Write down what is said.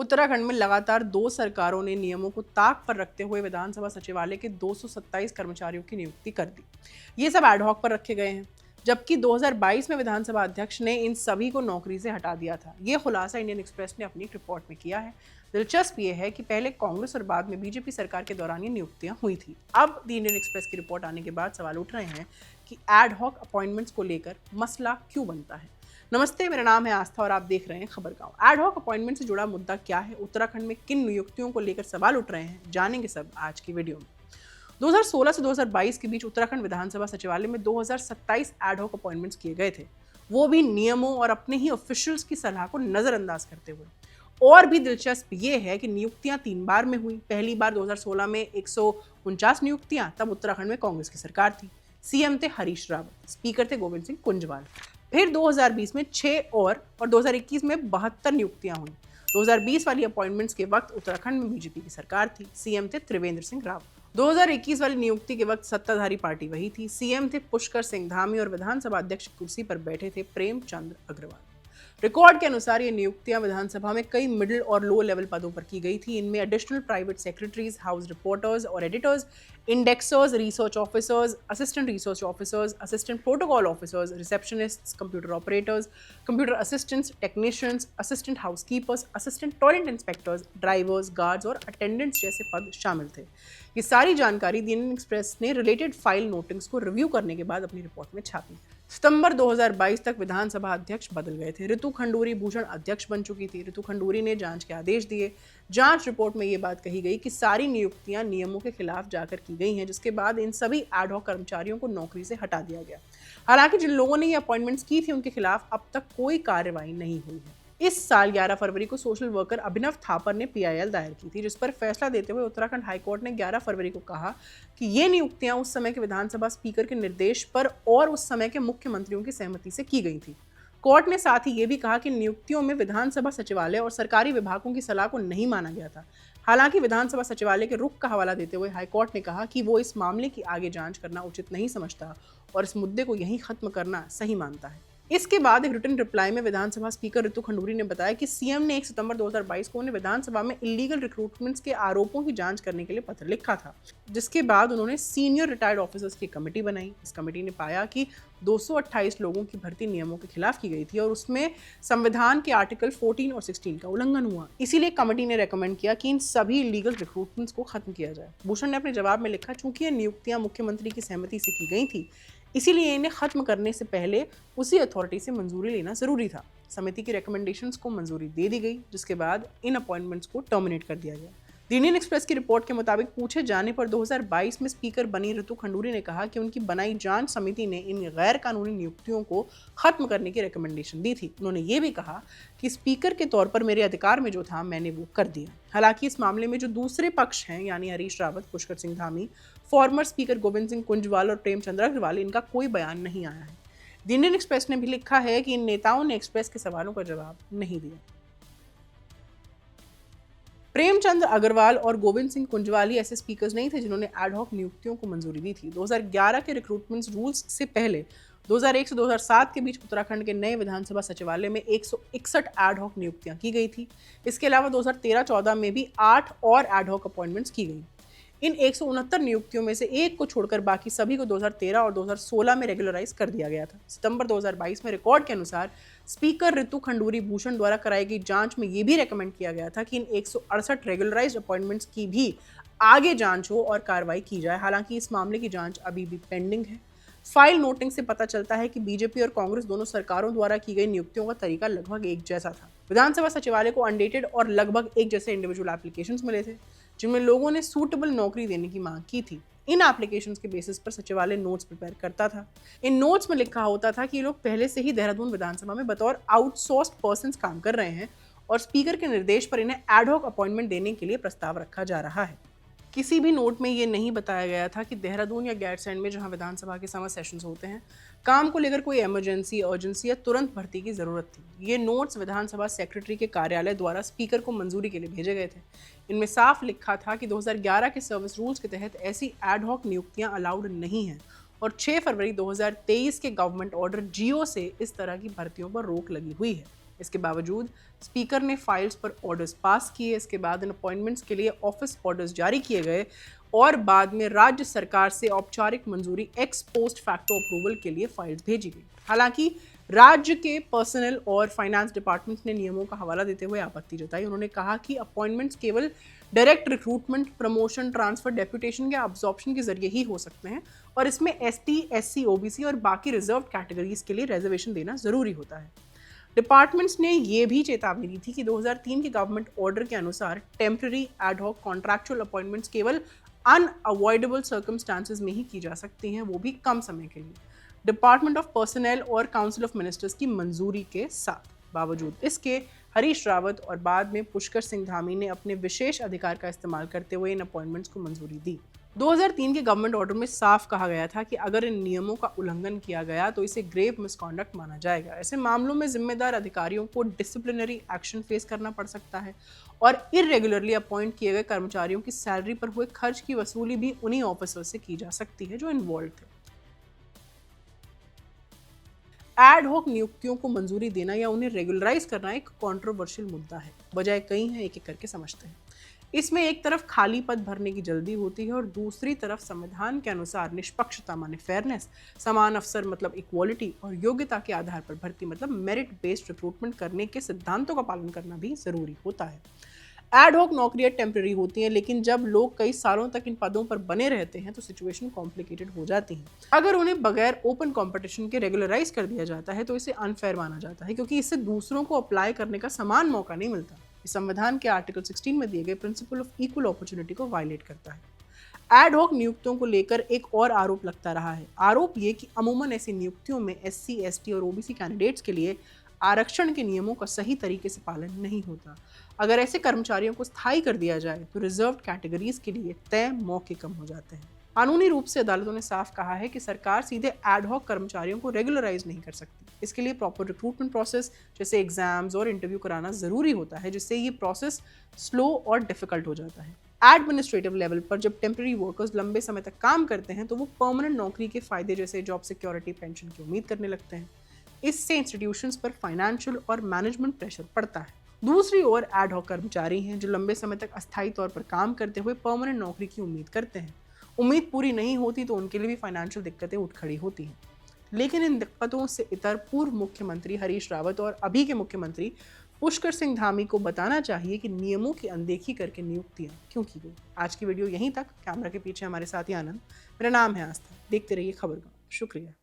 उत्तराखंड में लगातार 2 सरकारों ने नियमों को ताक पर रखते हुए विधानसभा सचिवालय के 227 कर्मचारियों की नियुक्ति कर दी। ये सब एडहॉक पर रखे गए हैं, जबकि 2022 में विधानसभा अध्यक्ष ने इन सभी को नौकरी से हटा दिया था। ये खुलासा इंडियन एक्सप्रेस ने अपनी एक रिपोर्ट में किया है। दिलचस्प ये है कि पहले कांग्रेस और बाद में बीजेपी सरकार के दौरान ये नियुक्तियां हुई थी। अब द इंडियन एक्सप्रेस की रिपोर्ट आने के बाद सवाल उठ रहे हैं कि एडहॉक अपॉइंटमेंट्स को लेकर मसला क्यों बनता है। नमस्ते, मेरा नाम है आस्था और आप देख रहे हैं खबर गांव। एडहॉक अपॉइंटमेंट से जुड़ा मुद्दा क्या है, उत्तराखंड में किन नियुक्तियों को लेकर सवाल उठ रहे हैं, जानेंगे सब आज की वीडियो में। 2016 से 2022 के बीच उत्तराखंड विधानसभा सचिवालय में 2027 एडहॉक अपॉइंटमेंट्स किए गए थे, वो भी नियमों और अपने ही ऑफिशियल्स की सलाह को नजरअंदाज करते हुए। और भी दिलचस्प ये है कि नियुक्तियां 3 बार में हुई। पहली बार 2016 में 149 नियुक्तियां, तब उत्तराखंड में कांग्रेस की सरकार थी। सीएम थे हरीश रावत, स्पीकर थे गोविंद सिंह कुंजवाल। फिर 2020 में 6 और 2021 में 72 नियुक्तियां हुई। 2020 वाली अपॉइंटमेंट्स के वक्त उत्तराखंड में बीजेपी की सरकार थी, सीएम थे त्रिवेंद्र सिंह रावत। 2021 वाली नियुक्ति के वक्त सत्ताधारी पार्टी वही थी, सीएम थे पुष्कर सिंह धामी और विधानसभा अध्यक्ष कुर्सी पर बैठे थे प्रेमचंद अग्रवाल। रिकॉर्ड के अनुसार ये नियुक्तियां विधानसभा में कई मिडिल और लो लेवल पदों पर की गई थी। इनमें additional private secretaries, house reporters और editors, indexers, research officers, assistant research officers, assistant protocol officers, receptionists, computer operators, computer assistants, technicians, assistant housekeepers, assistant toilet inspectors, drivers, guards और attendants जैसे पद शामिल थे। ये सारी जानकारी द इंडियन एक्सप्रेस ने रिलेटेड फाइल नोटिंग्स को रिव्यू करने के बाद अपनी रिपोर्ट में छापी। सितंबर 2022 तक विधानसभा अध्यक्ष बदल गए थे। ऋतु खंडूरी भूषण अध्यक्ष बन चुकी थी। ऋतु खंडूरी ने जांच के आदेश दिए। जांच रिपोर्ट में ये बात कही गई कि सारी नियुक्तियां नियमों के खिलाफ जाकर की गई हैं, जिसके बाद इन सभी एडहॉक कर्मचारियों को नौकरी से हटा दिया गया। हालांकि जिन लोगों ने ये अपॉइंटमेंट्स की थी उनके खिलाफ अब तक कोई कार्रवाई नहीं हुई है। इस साल 11 फरवरी को सोशल वर्कर अभिनव थापर ने पीआईएल दायर की थी, जिस पर फैसला देते हुए उत्तराखंड हाईकोर्ट ने 11 फरवरी को कहा कि ये नियुक्तियां उस समय के विधानसभा स्पीकर के निर्देश पर और उस समय के मुख्यमंत्रियों की सहमति से की गई थी। कोर्ट ने साथ ही ये भी कहा कि नियुक्तियों में विधानसभा सचिवालय और सरकारी विभागों की सलाह को नहीं माना गया था। हालांकि विधानसभा सचिवालय के रुख का हवाला देते हुए हाईकोर्ट ने कहा कि वो इस मामले की आगे जांच करना उचित नहीं समझता और इस मुद्दे को यहीं खत्म करना सही मानता है। इसके बाद एक रिटन रिप्लाई में विधानसभा स्पीकर ऋतु खंडूरी ने बताया कि सीएम ने 1 सितंबर 2022 को उन्हें विधानसभा में इलीगल रिक्रूटमेंट्स के आरोपों की जांच करने के लिए पत्र लिखा था, जिसके बाद उन्होंने सीनियर रिटायर्ड ऑफिसर्स की कमेटी बनाई। इस कमेटी ने पाया कि 228 लोगों की भर्ती नियमों के खिलाफ की गई थी और उसमें संविधान के आर्टिकल 14 और 16 का उल्लंघन हुआ। इसीलिए कमेटी ने रेकमेंड किया कि इन सभी इलीगल रिक्रूटमेंट्स को खत्म किया जाए। भूषण ने अपने जवाब में लिखा, चूंकि ये नियुक्तियां मुख्यमंत्री की सहमति से की गई थी, इसीलिए इन्हें खत्म करने से पहले उसी अथॉरिटी से मंजूरी लेना जरूरी था। समिति की रिकमेंडेशंस को मंजूरी दे दी गई, जिसके बाद इन अपॉइंटमेंट्स को टर्मिनेट कर दिया गया। द इंडियन एक्सप्रेस की रिपोर्ट के मुताबिक पूछे जाने पर 2022 में स्पीकर बनी ऋतु खंडूरी ने कहा कि उनकी बनाई जांच समिति ने इन गैर कानूनी नियुक्तियों को खत्म करने की रिकमेंडेशन दी थी। उन्होंने ये भी कहा कि स्पीकर के तौर पर मेरे अधिकार में जो था मैंने वो कर दिया। हालांकि इस मामले में जो दूसरे पक्ष हैं, यानी हरीश रावत, पुष्कर सिंह धामी, फॉर्मर स्पीकर गोविंद सिंह कुंजवाल और प्रेमचंद अग्रवाल, इनका कोई बयान नहीं आया है। द इंडियन एक्सप्रेस ने भी लिखा है कि इन नेताओं ने एक्सप्रेस के सवालों का जवाब नहीं दिया। प्रेमचंद अग्रवाल और गोविंद सिंह कुंजवाली ऐसे स्पीकर्स नहीं थे जिन्होंने एडहॉक नियुक्तियों को मंजूरी दी थी। 2011 के रिक्रूटमेंट रूल्स से पहले 2001 से 2007 के बीच उत्तराखंड के नए विधानसभा सचिवालय में 161 एडहॉक नियुक्तियां की गई थी। इसके अलावा 2013-14 में भी 8 और एडहॉक अपॉइंटमेंट्स की गई। इन 169 नियुक्तियों में से एक को छोड़कर बाकी सभी को 2013 और 2016 में रेगुलराइज कर दिया गया था। सितंबर 2022 में रिकॉर्ड के अनुसार स्पीकर ऋतु खंडूरी भूषण द्वारा कराई गई जांच में यह भी रेकमेंड किया गया था कि इन 168 रेगुलराइज्ड अपॉइंटमेंट्स की भी आगे जांच हो और कार्रवाई की जाए। हालांकि इस मामले की जांच अभी भी पेंडिंग है। फाइल नोटिंग से पता चलता है कि बीजेपी और कांग्रेस दोनों सरकारों द्वारा की गई नियुक्तियों का तरीका लगभग एक जैसा था। विधानसभा सचिवालय को अनडेटेड और लगभग एक जैसे इंडिविजुअल एप्लीकेशंस मिले थे, जिनमें लोगों ने सूटेबल नौकरी देने की मांग की थी। इन एप्लीकेशंस के बेसिस पर सचिवालय नोट्स प्रिपेयर करता था। इन नोट्स में लिखा होता था कि ये लोग पहले से ही देहरादून विधानसभा में बतौर आउटसोर्स्ड पर्सन्स काम कर रहे हैं और स्पीकर के निर्देश पर इन्हें एडहॉक अपॉइंटमेंट देने के लिए प्रस्ताव रखा जा रहा है। किसी भी नोट में ये नहीं बताया गया था कि देहरादून या गैरसैंण में, जहां विधानसभा के समर सेशंस होते हैं, काम को लेकर कोई इमरजेंसी, अर्जेंसी या तुरंत भर्ती की जरूरत थी। ये नोट्स विधानसभा सेक्रेटरी के कार्यालय द्वारा स्पीकर को मंजूरी के लिए भेजे गए थे। इनमें साफ लिखा था कि 2011 के सर्विस रूल्स के तहत ऐसी एडहॉक नियुक्तियां अलाउड नहीं हैं और 6 फरवरी 2023 के गवर्नमेंट ऑर्डर जीओ से इस तरह की भर्तियों पर रोक लगी हुई है। इसके बावजूद स्पीकर ने फाइल्स पर ऑर्डर्स पास किए। इसके बाद इन अपॉइंटमेंट्स के लिए ऑफिस ऑर्डर्स जारी किए गए और बाद में राज्य सरकार से औपचारिक मंजूरी एक्स पोस्ट फैक्टो अप्रूवल के लिए फाइल्स भेजी गई। हालांकि राज्य के पर्सनल और फाइनेंस डिपार्टमेंट ने नियमों का हवाला देते हुए आपत्ति जताई। उन्होंने कहा कि अपॉइंटमेंट्स केवल direct recruitment, promotion, transfer, deputation या अब्जॉर्प्शन के जरिए ही हो सकते हैं और इसमें एसटी, एससी, ओबीसी और बाकी रिजर्व कैटेगरीज के लिए रिजर्वेशन देना जरूरी होता है। डिपार्टमेंट्स ने यह भी चेतावनी दी थी कि 2003 के गवर्नमेंट ऑर्डर के अनुसार टेम्पररी, एडहॉक, कॉन्ट्रैक्चुअल अपॉइंटमेंट्स केवल अनअवॉइडेबल सर्कमस्टांसेस में ही की जा सकती हैं, वो भी कम समय के लिए, डिपार्टमेंट ऑफ पर्सनल और काउंसिल ऑफ मिनिस्टर्स की मंजूरी के साथ। बावजूद इसके हरीश रावत और बाद में पुष्कर सिंह धामी ने अपने विशेष अधिकार का इस्तेमाल करते हुए इन अपॉइंटमेंट्स को मंजूरी दी। 2003 के गवर्नमेंट ऑर्डर में साफ कहा गया था कि अगर इन नियमों का उल्लंघन किया गया तो इसे ग्रेव मिसकॉन्डक्ट माना जाएगा। ऐसे मामलों में जिम्मेदार अधिकारियों को डिसिप्लिनरी एक्शन फेस करना पड़ सकता है और इरेगुलरली अपॉइंट किए गए कर्मचारियों की सैलरी पर हुए खर्च की वसूली भी उन्हीं ऑफिसर से की जा सकती है जो इन्वॉल्व थे। एड हॉक नियुक्तियों को मंजूरी देना या उन्हें रेगुलराइज करना एक कंट्रोवर्शियल मुद्दा है। वजह कई है, एक एक करके समझते हैं। इसमें एक तरफ खाली पद भरने की जल्दी होती है और दूसरी तरफ संविधान के अनुसार निष्पक्षता माने फेयरनेस, समान अवसर मतलब इक्वालिटी और योग्यता के आधार पर भर्ती मतलब मेरिट बेस्ड रिक्रूटमेंट करने के सिद्धांतों का पालन करना भी जरूरी होता है। एड हॉक नौकरियां टेम्पररी होती हैं, लेकिन जब लोग कई सालों तक इन पदों पर बने रहते हैं तो सिचुएशन कॉम्प्लिकेटेड हो जाती है। अगर उन्हें बगैर ओपन कंपटीशन के रेगुलराइज कर दिया जाता है तो इसे अनफेयर माना जाता है, क्योंकि इससे दूसरों को अप्लाई करने का समान मौका नहीं मिलता। इस संविधान के आर्टिकल 16 में दिए गए प्रिंसिपल ऑफ इक्वल अपॉर्चुनिटी को वायलेट करता है। एड हॉक नियुक्तियों को लेकर एक और आरोप लगता रहा है। आरोप ये कि अमूमन ऐसी नियुक्तियों में एससी, एसटी और ओबीसी कैंडिडेट्स के लिए आरक्षण के नियमों का सही तरीके से पालन नहीं होता। अगर ऐसे कर्मचारियों को स्थायी कर दिया जाए तो रिजर्व कैटेगरीज के लिए तय मौके कम हो जाते हैं। कानूनी रूप से अदालतों ने साफ कहा है कि सरकार सीधे एड हॉक कर्मचारियों को रेगुलराइज नहीं कर सकती। इसके लिए प्रॉपर रिक्रूटमेंट प्रोसेस जैसे एग्जाम्स और इंटरव्यू कराना जरूरी होता है, जिससे ये प्रोसेस स्लो और डिफिकल्ट हो जाता है। एडमिनिस्ट्रेटिव लेवल पर जब टेम्पररी वर्कर्स लंबे समय तक काम करते हैं तो वो परमानेंट नौकरी के फायदे जैसे जॉब सिक्योरिटी, पेंशन की उम्मीद करने लगते हैं। इससे इंस्टीट्यूशंस पर फाइनेंशियल और मैनेजमेंट प्रेशर पड़ता है। दूसरी ओर एड हॉक कर्मचारी हैं जो लंबे समय तक अस्थायी तौर पर काम करते हुए परमानेंट नौकरी की उम्मीद करते हैं। उम्मीद पूरी नहीं होती तो उनके लिए भी फाइनेंशियल दिक्कतें उठ खड़ी होती हैं। लेकिन इन दिक्कतों से इतर पूर्व मुख्यमंत्री हरीश रावत और अभी के मुख्यमंत्री पुष्कर सिंह धामी को बताना चाहिए कि नियमों की अनदेखी करके नियुक्तियां क्यों की गई। आज की वीडियो यहीं तक। कैमरा के पीछे हमारे साथी आनंद, मेरा नाम है आस्था। देखते रहिए खबरगांव। शुक्रिया।